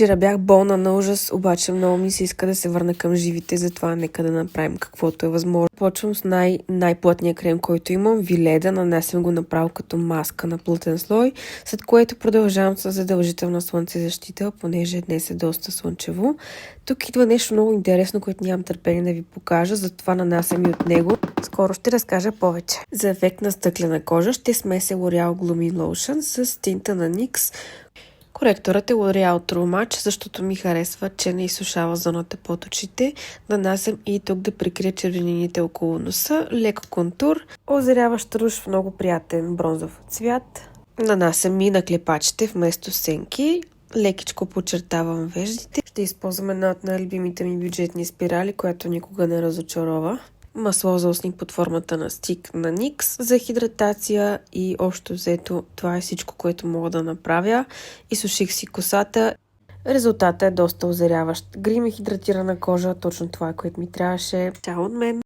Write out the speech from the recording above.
Вчера бях болна на ужас, обаче много ми се иска да се върна към живите, затова нека да направим каквото е възможно. Почвам с най-плътния крем, който имам, Виледа, нанасям го направо като маска на плътен слой, след което продължавам с задължителна слънцезащита, понеже днес е доста слънчево. Тук идва нещо много интересно, което нямам търпение да ви покажа, затова нанасям и от него. Скоро ще разкажа повече. За ефект на стъклена кожа ще смеся L'Oreal Gloomy Lotion с тинта на NYX. Коректорът е L'Oreal True Match, защото ми харесва, че не изсушава зоната под очите. Нанасям и тук да прикрия червенините около носа, лек контур, озаряващ руж в много приятен бронзов цвят. Нанасям и на клепачите вместо сенки. Лекичко подчертавам веждите. Ще използвам една от най-любимите ми бюджетни спирали, която никога не разочарова. Масло за устник под формата на стик на NYX за хидратация и общо взето това е всичко, което мога да направя. Изсуших си косата. Резултатът е доста озаряващ. Грим и хидратирана кожа, точно това е, което ми трябваше. Чао от мен!